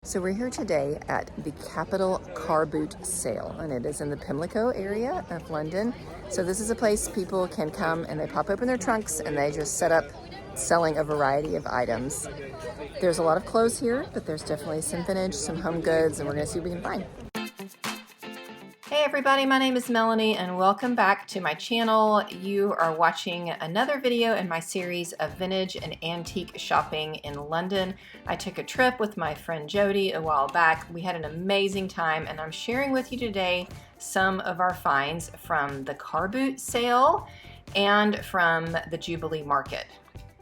So we're here today at the Capital Car Boot Sale, and it is in the Pimlico area of London. So this is a place people can come and they pop open their trunks and they just set up selling a variety of items. There's a lot of clothes here, but there's definitely some vintage, some home goods, and we're gonna see what we can find. Hey everybody, my name is Melanie and welcome back to my channel. You are watching another video in my series of vintage and antique shopping in London. I took a trip with my friend Jody a while back. We had an amazing time and I'm sharing with you today some of our finds from the car boot sale and from the Jubilee Market.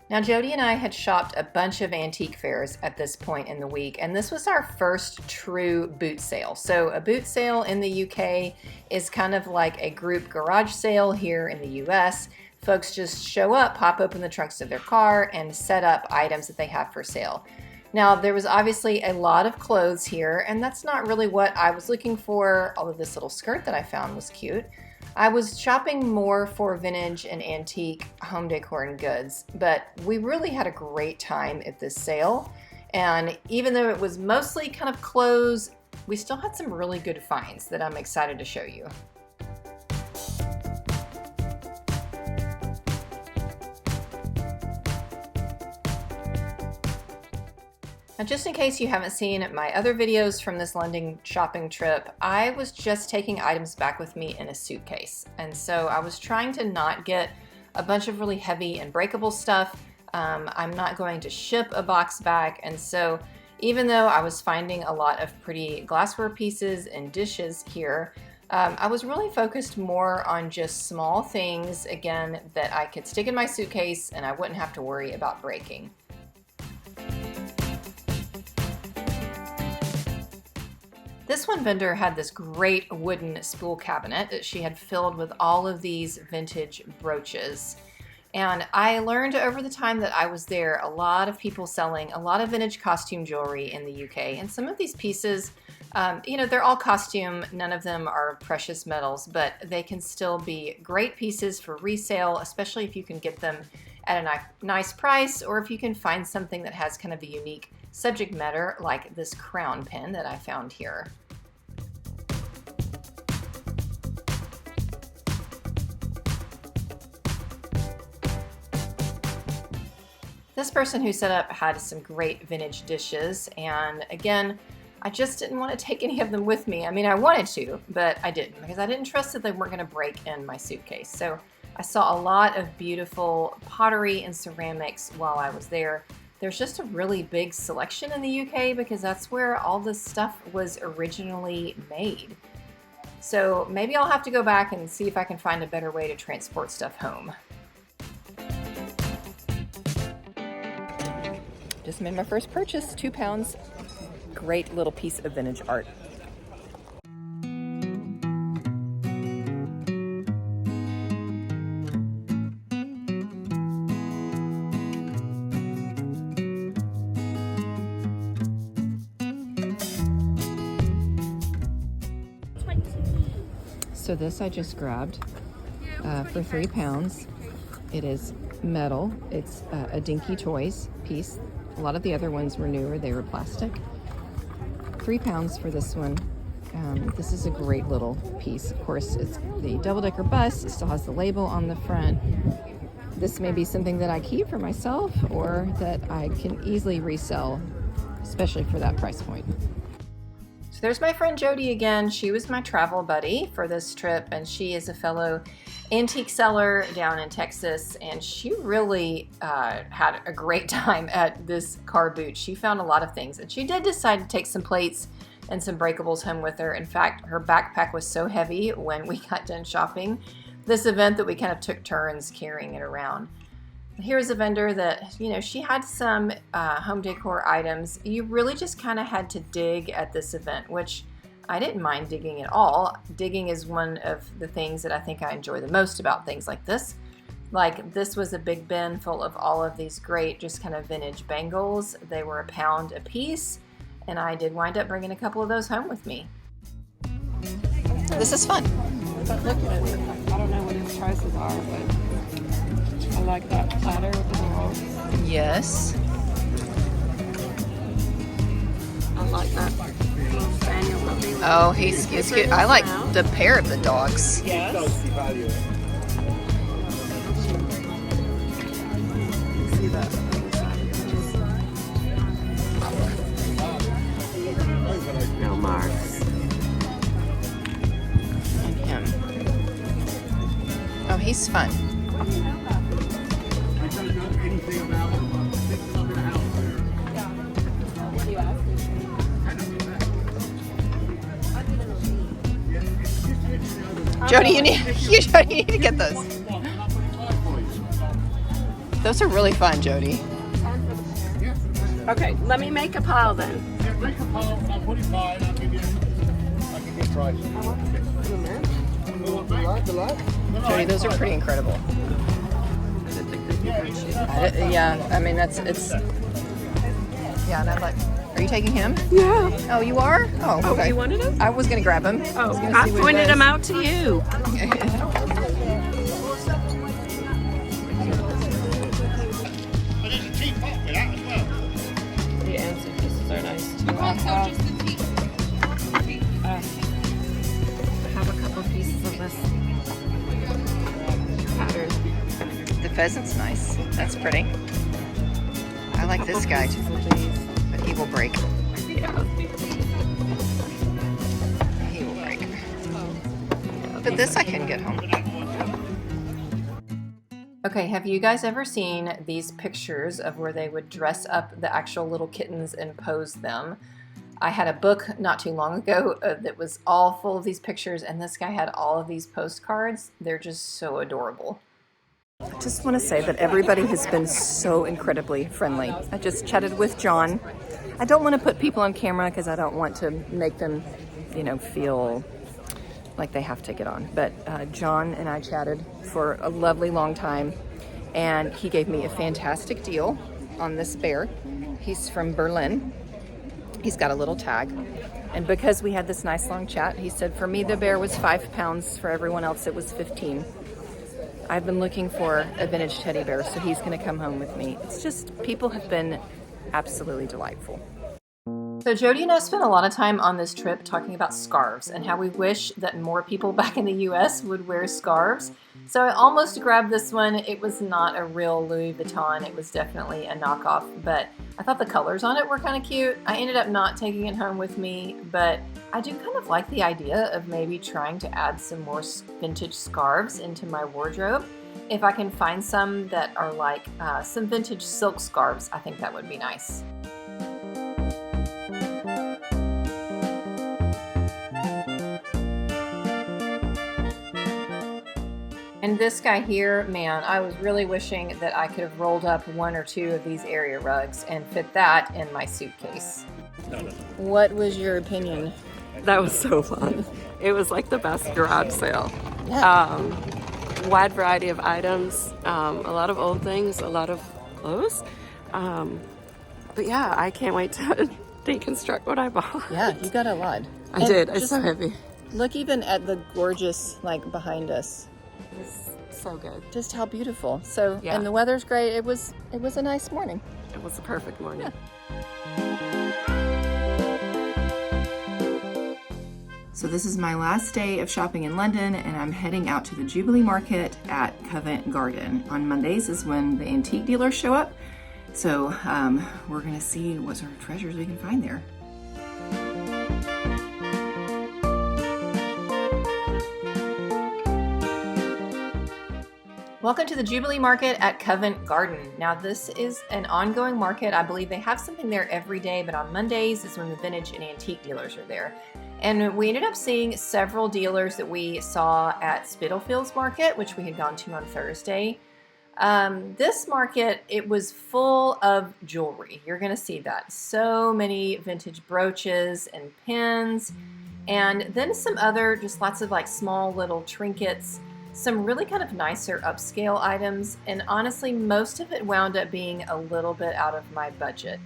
Now, Jody and I had shopped a bunch of antique fairs at this point in the week, and this was our first true boot sale. So a boot sale in the UK is kind of like a group garage sale here in the US. Folks just show up, pop open the trunks of their car, and set up items that they have for sale. Now, there was obviously a lot of clothes here, and that's not really what I was looking for, although this little skirt that I found was cute. I was shopping more for vintage and antique home decor and goods, but we really had a great time at this sale. And even though it was mostly kind of clothes, we still had some really good finds that I'm excited to show you. Now, just in case you haven't seen my other videos from this London shopping trip, I was just taking items back with me in a suitcase. And so I was trying to not get a bunch of really heavy and breakable stuff. I'm not going to ship a box back. And so even though I was finding a lot of pretty glassware pieces and dishes here, I was really focused more on just small things, again, that I could stick in my suitcase and I wouldn't have to worry about breaking. This one vendor had this great wooden spool cabinet that she had filled with all of these vintage brooches. And I learned over the time that I was there, a lot of people selling a lot of vintage costume jewelry in the UK. And some of these pieces, they're all costume, none of them are precious metals, but they can still be great pieces for resale, especially if you can get them at a nice price, or if you can find something that has kind of a unique subject matter like this crown pin that I found here. This person who set up had some great vintage dishes, and again, I just didn't want to take any of them with me. I mean, I wanted to, but I didn't, because I didn't trust that they weren't going to break in my suitcase. So I saw a lot of beautiful pottery and ceramics while I was there. There's just a really big selection in the UK because that's where all this stuff was originally made. So maybe I'll have to go back and see if I can find a better way to transport stuff home. Just made my first purchase, £2. Great little piece of vintage art. So this I just grabbed for £3. It is metal. It's a Dinky Toys piece. A lot of the other ones were newer, they were plastic. £3 for this one. This is a great little piece. Of course, it's the double-decker bus. It still has the label on the front. This may be something that I keep for myself or that I can easily resell, especially for that price point. So there's my friend Jody again. She was my travel buddy for this trip, and she is a fellow antique seller down in Texas, and she really had a great time at this car boot. She found a lot of things, and she did decide to take some plates and some breakables home with her. In fact, her backpack was so heavy when we got done shopping this event that we kind of took turns carrying it around. Here's a vendor that, she had some home decor items. You really just kind of had to dig at this event, which I didn't mind digging at all. Digging is one of the things that I think I enjoy the most about things like this. Like, this was a big bin full of all of these great, just kind of vintage bangles. They were £1 a piece, and I did wind up bringing a couple of those home with me. This is fun. But look at it. I don't know what its prices are, but I like that platter with the rolls. Yes. I like like that little spaniel puppy. Oh, he's cute. I like the pair of the dogs. Yes. See that? No, Mars. And him. Oh, he's fun. Jody, you need to get those. Those are really fun, Jody. Okay, let me make a pile then. Make a pile, I'll put it by and I can get price. Jody, those are pretty incredible. Yeah, I mean it's. Yeah, and I'm like, are you taking him? Yeah. Oh, you are? Oh, Oh, okay. you wanted him? I was gonna grab him. Oh, was gonna I see what he pointed was. him out to you. But there's a cheap pot for that as well. The answer pieces are nice too. I have a couple pieces of this pattern. The pheasant's nice. That's pretty. I like this guy too, but he will break. Yeah. He will break. But this I can get home. Okay, have you guys ever seen these pictures of where they would dress up the actual little kittens and pose them? I had a book not too long ago that was all full of these pictures, and this guy had all of these postcards. They're just so adorable. I just want to say that everybody has been so incredibly friendly. I just chatted with John. I don't want to put people on camera because I don't want to make them, feel like they have to get on. But John and I chatted for a lovely long time, and he gave me a fantastic deal on this bear. He's from Berlin. He's got a little tag. And because we had this nice long chat, he said for me the bear was £5, for everyone else it was 15. I've been looking for a vintage teddy bear, so he's gonna come home with me. It's just, people have been absolutely delightful. So Jody and I spent a lot of time on this trip talking about scarves and how we wish that more people back in the US would wear scarves. So I almost grabbed this one. It was not a real Louis Vuitton. It was definitely a knockoff, but I thought the colors on it were kind of cute. I ended up not taking it home with me, but I do kind of like the idea of maybe trying to add some more vintage scarves into my wardrobe. If I can find some that are like some vintage silk scarves, I think that would be nice. And this guy here, man, I was really wishing that I could have rolled up one or two of these area rugs and fit that in my suitcase. What was your opinion? That was so fun. It was like the best garage sale. Yeah. Wide variety of items, a lot of old things, a lot of clothes. But yeah, I can't wait to deconstruct what I bought. Yeah, you got a lot. I did. I'm so happy. Look even at the gorgeous, behind us. It's so good. Just how beautiful. So, Yeah. and the weather's great. It was a nice morning. It was a perfect morning. So this is my last day of shopping in London, and I'm heading out to the Jubilee Market at Covent Garden. On Mondays is when the antique dealers show up. So we're gonna see what sort of treasures we can find there. Welcome to the Jubilee Market at Covent Garden. Now this is an ongoing market. I believe they have something there every day, but on Mondays is when the vintage and antique dealers are there. And we ended up seeing several dealers that we saw at Spitalfield's market, which we had gone to on Thursday. This market, it was full of jewelry. You're gonna see that. So many vintage brooches and pins, and then some other, just lots of small little trinkets, some really kind of nicer upscale items, and honestly, most of it wound up being a little bit out of my budget.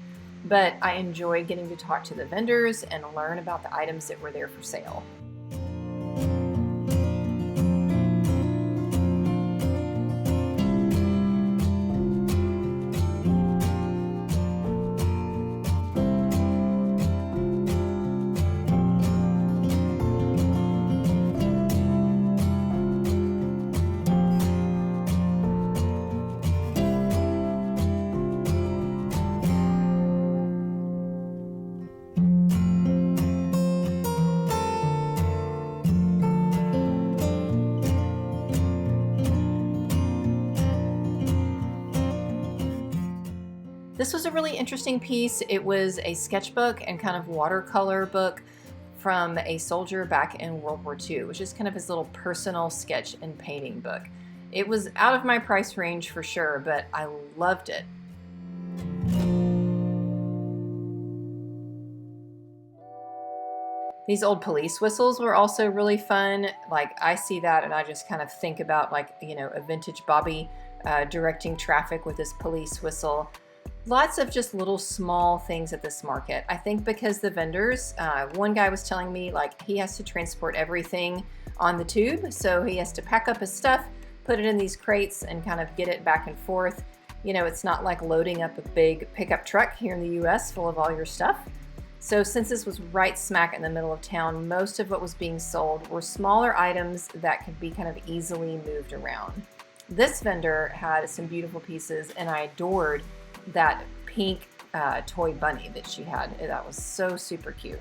But I enjoyed getting to talk to the vendors and learn about the items that were there for sale. This was a really interesting piece. It was a sketchbook and kind of watercolor book from a soldier back in World War II, which is kind of his little personal sketch and painting book. It was out of my price range for sure, but I loved it. These old police whistles were also really fun. Like, I see that and I just kind of think about, like, you know, a vintage Bobby directing traffic with this police whistle. Lots of just little small things at this market. I think because the vendors, one guy was telling me, like, he has to transport everything on the tube. So he has to pack up his stuff, put it in these crates and kind of get it back and forth. You know, it's not like loading up a big pickup truck here in the US full of all your stuff. So since this was right smack in the middle of town, most of what was being sold were smaller items that could be kind of easily moved around. This vendor had some beautiful pieces, and I adored that pink toy bunny that she had. That was so super cute.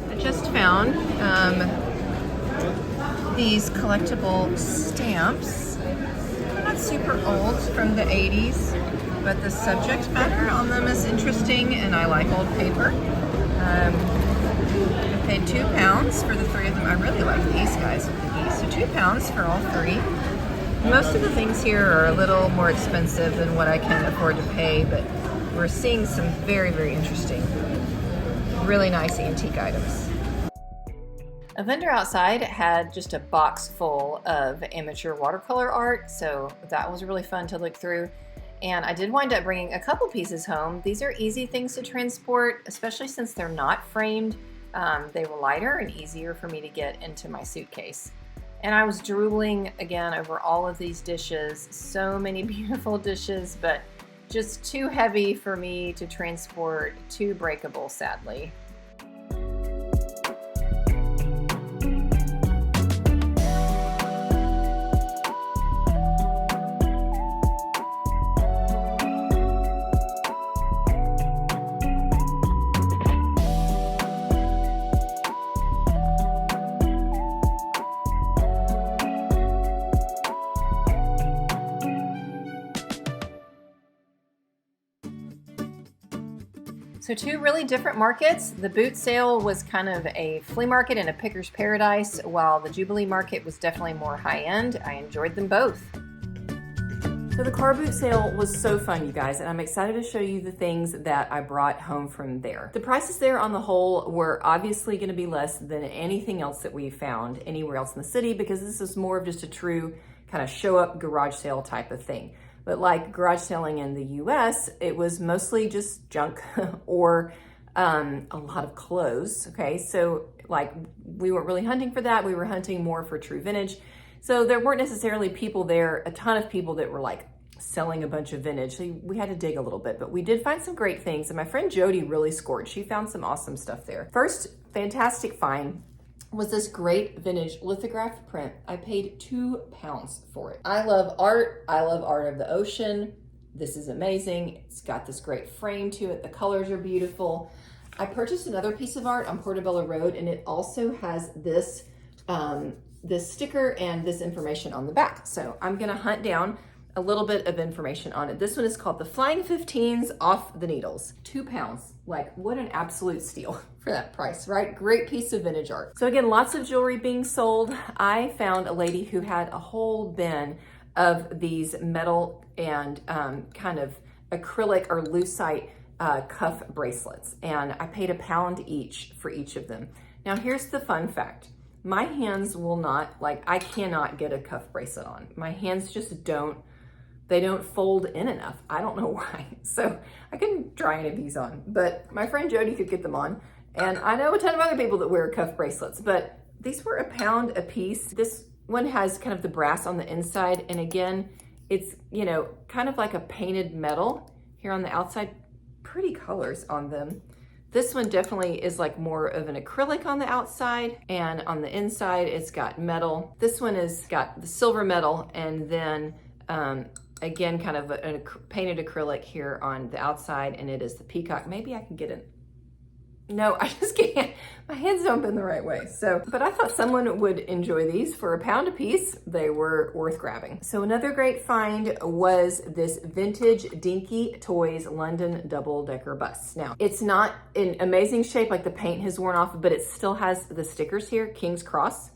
I just found these collectible stamps. Not super old, from the 80s, but the subject matter on them is interesting, and I like old paper. I paid £2 for the 3 of them. I really like these guys with the geese. So £2 for all 3. Most of the things here are a little more expensive than what I can afford to pay, but we're seeing some very, very interesting, really nice antique items. A vendor outside had just a box full of amateur watercolor art, so that was really fun to look through. And I did wind up bringing a couple pieces home. These are easy things to transport, especially since they're not framed. They were lighter and easier for me to get into my suitcase. And I was drooling again over all of these dishes. So many beautiful dishes, but just too heavy for me to transport, too breakable, sadly. So 2 really different markets. The boot sale was kind of a flea market and a picker's paradise, while the Jubilee Market was definitely more high-end. I enjoyed them both. So the car boot sale was so fun, you guys, and I'm excited to show you the things that I brought home from there. The prices there on the whole were obviously going to be less than anything else that we found anywhere else in the city, because this is more of just a true kind of show up garage sale type of thing. But like garage selling in the US, it was mostly just junk or a lot of clothes, okay? So like we weren't really hunting for that. We were hunting more for true vintage. So there weren't necessarily people there, a ton of people that were like selling a bunch of vintage. So we had to dig a little bit, but we did find some great things. And my friend Jody really scored. She found some awesome stuff there. First fantastic find was this great vintage lithographed print. I paid £2 for it. I love art. I love art of the ocean. This is amazing. It's got this great frame to it. The colors are beautiful. I purchased another piece of art on Portobello Road, and it also has this, this sticker and this information on the back. So I'm gonna hunt down a little bit of information on it. This one is called The Flying 15s Off the Needles. £2. Like, what an absolute steal for that price, right? Great piece of vintage art. So again, lots of jewelry being sold. I found a lady who had a whole bin of these metal and kind of acrylic or lucite cuff bracelets. And I paid £1 each for each of them. Now here's the fun fact. My hands will not, like, I cannot get a cuff bracelet on. My hands just don't, they don't fold in enough. I don't know why. So I couldn't try any of these on, but my friend Jody could get them on. And I know a ton of other people that wear cuff bracelets, but these were £1 a piece. This one has kind of the brass on the inside. And again, it's, you know, kind of like a painted metal here on the outside. Pretty colors on them. This one definitely is like more of an acrylic on the outside, and on the inside it's got metal. This one has got the silver metal, and then again, kind of a painted acrylic here on the outside, and it is the peacock. Maybe I can get No, I just can't. My hands don't bend the right way. So, but I thought someone would enjoy these for £1 a piece. They were worth grabbing. So another great find was this vintage Dinky Toys London double-decker bus. Now, it's not in amazing shape, like the paint has worn off, but it still has the stickers here. King's Cross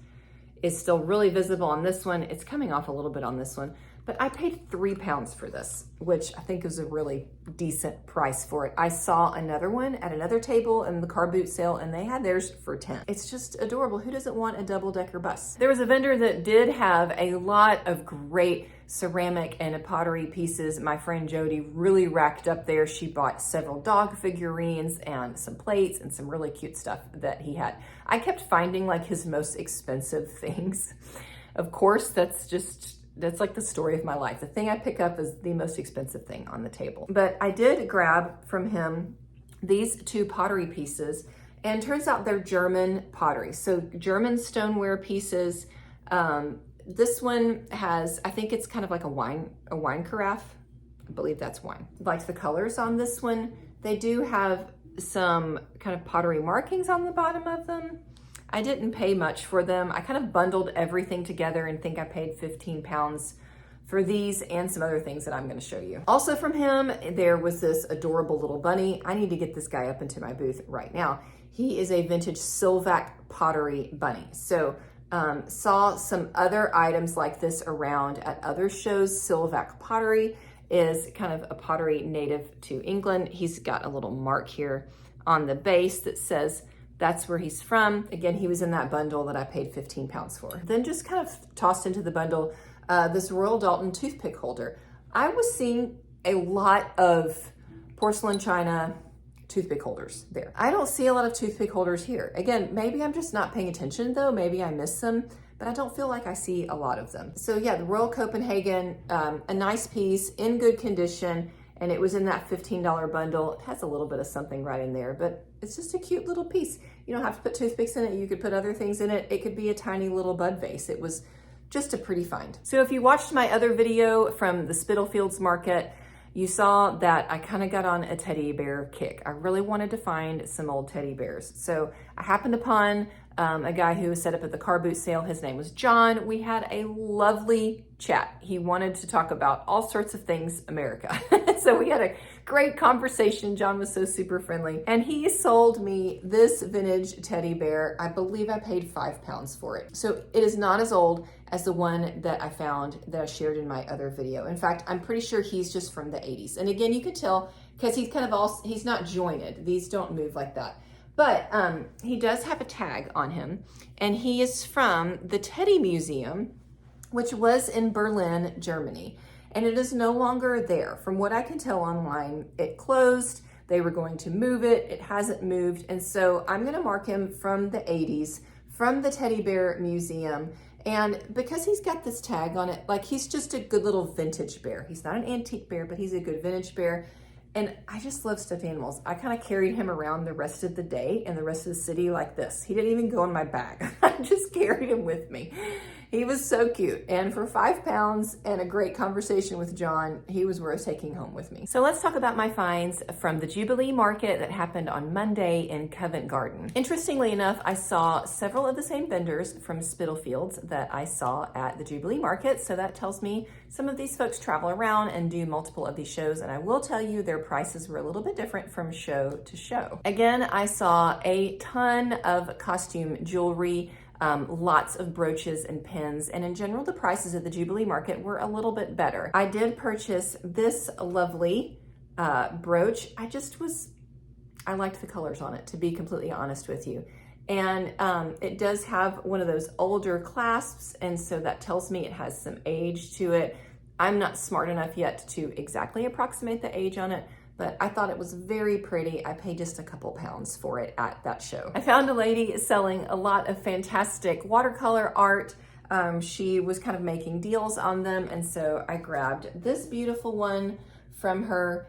is still really visible on this one. It's coming off a little bit on this one. But I paid £3 for this, which I think is a really decent price for it. I saw another one at another table in the car boot sale, and they had theirs for 10. It's just adorable. Who doesn't want a double-decker bus? There was a vendor that did have a lot of great ceramic and pottery pieces. My friend Jody really racked up there. She bought several dog figurines and some plates and some really cute stuff that he had. I kept finding like his most expensive things. Of course, that's like the story of my life. The thing I pick up is the most expensive thing on the table. But I did grab from him these 2 pottery pieces, and turns out they're German pottery. So German stoneware pieces. This one has, I think it's kind of like a wine carafe. I believe that's wine. Like the colors on this one, they do have some kind of pottery markings on the bottom of them. I didn't pay much for them. I kind of bundled everything together and think I paid £15 for these and some other things that I'm gonna show you. Also from him, there was this adorable little bunny. I need to get this guy up into my booth right now. He is a vintage Silvac pottery bunny. So saw some other items like this around at other shows. Silvac pottery is kind of a pottery native to England. He's got a little mark here on the base that says that's where he's from. Again, he was in that bundle that I paid £15 for. Then just kind of tossed into the bundle this Royal Dalton toothpick holder. I was seeing a lot of porcelain china toothpick holders there. I don't see a lot of toothpick holders here. Again, maybe I'm just not paying attention though. Maybe I miss them, but I don't feel like I see a lot of them. So yeah, the Royal Copenhagen, a nice piece in good condition, and it was in that $15 bundle. It has a little bit of something right in there, but it's just a cute little piece. You don't have to put toothpicks in it. You could put other things in it. It could be a tiny little bud vase. It was just a pretty find. So if you watched my other video from the Spitalfields market, you saw that I kind of got on a teddy bear kick. I really wanted to find some old teddy bears. So I happened upon a guy who was set up at the car boot sale. His name was John. We had a lovely chat. He wanted to talk about all sorts of things America. So we had a great conversation. John was so super friendly. And he sold me this vintage teddy bear. I believe I paid £5 for it. So it is not as old as the one that I found that I shared in my other video. In fact, I'm pretty sure he's just from the 80s. And again, you could tell because he's kind of all, he's not jointed. These don't move like that. But he does have a tag on him, and he is from the Teddy Museum, which was in Berlin, Germany. And it is no longer there. From what I can tell online, it closed. They were going to move it. It hasn't moved. And so I'm gonna mark him from the 80s, from the Teddy Bear Museum. And because he's got this tag on it, like he's just a good little vintage bear. He's not an antique bear, but he's a good vintage bear. And I just love stuffed animals. I kind of carried him around the rest of the day and the rest of the city like this. He didn't even go in my bag. I just carried him with me. He was so cute. And for £5 and a great conversation with John, he was worth taking home with me. So let's talk about my finds from the Jubilee Market that happened on Monday in Covent Garden. Interestingly enough, I saw several of the same vendors from Spitalfields that I saw at the Jubilee Market. So that tells me some of these folks travel around and do multiple of these shows. And I will tell you their prices were a little bit different from show to show. Again, I saw a ton of costume jewelry, lots of brooches and pins, and in general, the prices at the Jubilee Market were a little bit better. I did purchase this lovely brooch. I liked the colors on it, to be completely honest with you. And it does have one of those older clasps, and so that tells me it has some age to it. I'm not smart enough yet to exactly approximate the age on it, but I thought it was very pretty. I paid just a couple pounds for it at that show. I found a lady selling a lot of fantastic watercolor art. She was kind of making deals on them, and so I grabbed this beautiful one from her.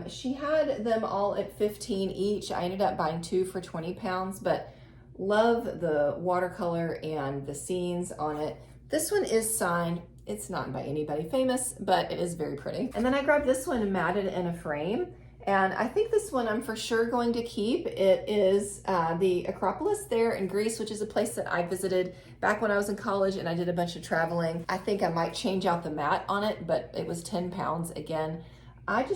She had them all at 15 each. I ended up buying 2 for £20, but love the watercolor and the scenes on it. This one is signed. It's not by anybody famous, but it is very pretty. And then I grabbed this one matted in a frame, And I think this one I'm for sure going to keep. It is the Acropolis there in Greece, which is a place that I visited back when I was in college and I did a bunch of traveling. I think I might change out the mat on it, but it was 10 pounds again. I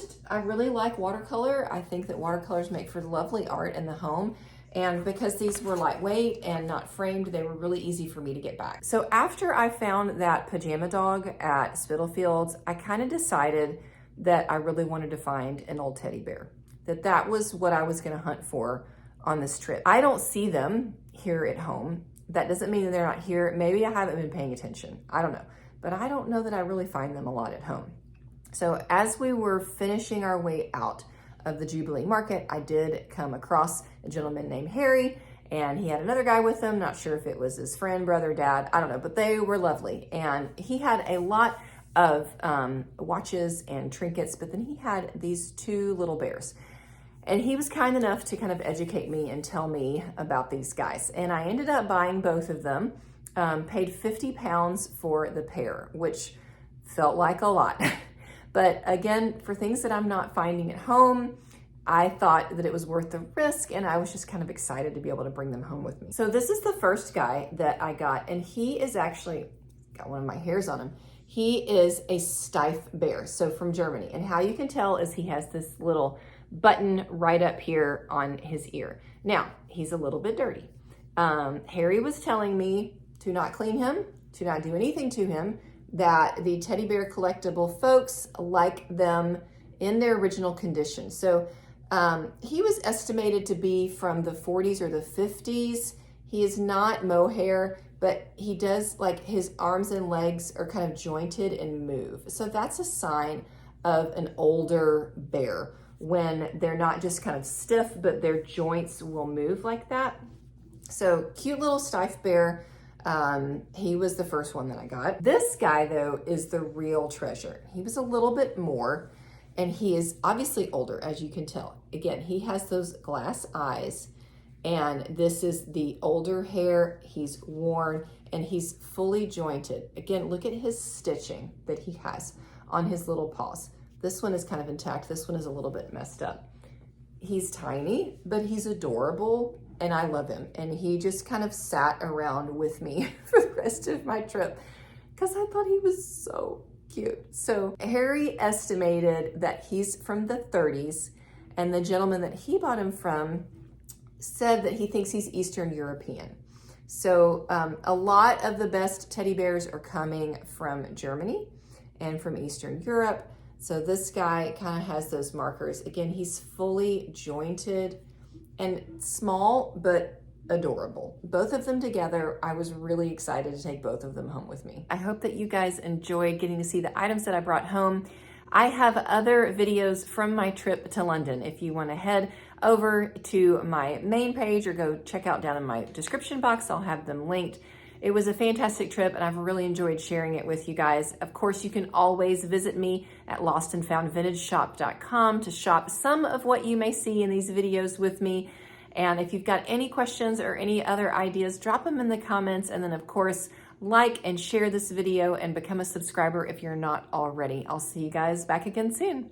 really like watercolor. I think that watercolors make for lovely art in the home. And because these were lightweight and not framed, they were really easy for me to get back. So after I found that pajama dog at Spitalfields, I kind of decided that I really wanted to find an old teddy bear, that was what I was going to hunt for on this trip. I don't see them here at home. That doesn't mean that they're not here. Maybe I haven't been paying attention. I don't know. But I don't know that I really find them a lot at home. So as we were finishing our way out of the Jubilee Market, I did come across a gentleman named Harry, and he had another guy with him. Not sure if it was his friend, brother, dad, I don't know, but they were lovely. And he had a lot of watches and trinkets, but then he had these two little bears. And he was kind enough to kind of educate me and tell me about these guys. And I ended up buying both of them, paid 50 pounds for the pair, which felt like a lot. But again, for things that I'm not finding at home, I thought that it was worth the risk, and I was just kind of excited to be able to bring them home with me. So this is the first guy that I got, and he is actually, got one of my hairs on him. He is a Steiff bear, so from Germany. And how you can tell is he has this little button right up here on his ear. Now, he's a little bit dirty. Harry was telling me to not clean him, to not do anything to him, that the teddy bear collectible folks like them in their original condition. So he was estimated to be from the 40s or the 50s. He is not mohair, but he does, like, his arms and legs are kind of jointed and move. So that's a sign of an older bear, when they're not just kind of stiff, but their joints will move like that. So cute little Steiff bear. He was the first one that I got. This guy, though, is the real treasure. He was a little bit more, and he is obviously older, as you can tell. Again, he has those glass eyes, and this is the older hair. He's worn, and he's fully jointed. Again, look at his stitching that he has on his little paws. This one is kind of intact. This one is a little bit messed up. He's tiny, but he's adorable, and I love him. And he just kind of sat around with me for the rest of my trip because I thought he was so cute. So Harry estimated that he's from the 30s, and the gentleman that he bought him from said that he thinks he's Eastern European. So a lot of the best teddy bears are coming from Germany and from Eastern Europe. So this guy kind of has those markers. Again, he's fully jointed and small, but adorable. Both of them together, I was really excited to take both of them home with me. I hope that you guys enjoyed getting to see the items that I brought home. I have other videos from my trip to London. If you want to head over to my main page or go check out down in my description box, I'll have them linked. It was a fantastic trip, and I've really enjoyed sharing it with you guys. Of course, you can always visit me at lostandfoundvintageshop.com to shop some of what you may see in these videos with me. And if you've got any questions or any other ideas, drop them in the comments. And then, of course, like and share this video and become a subscriber if you're not already. I'll see you guys back again soon.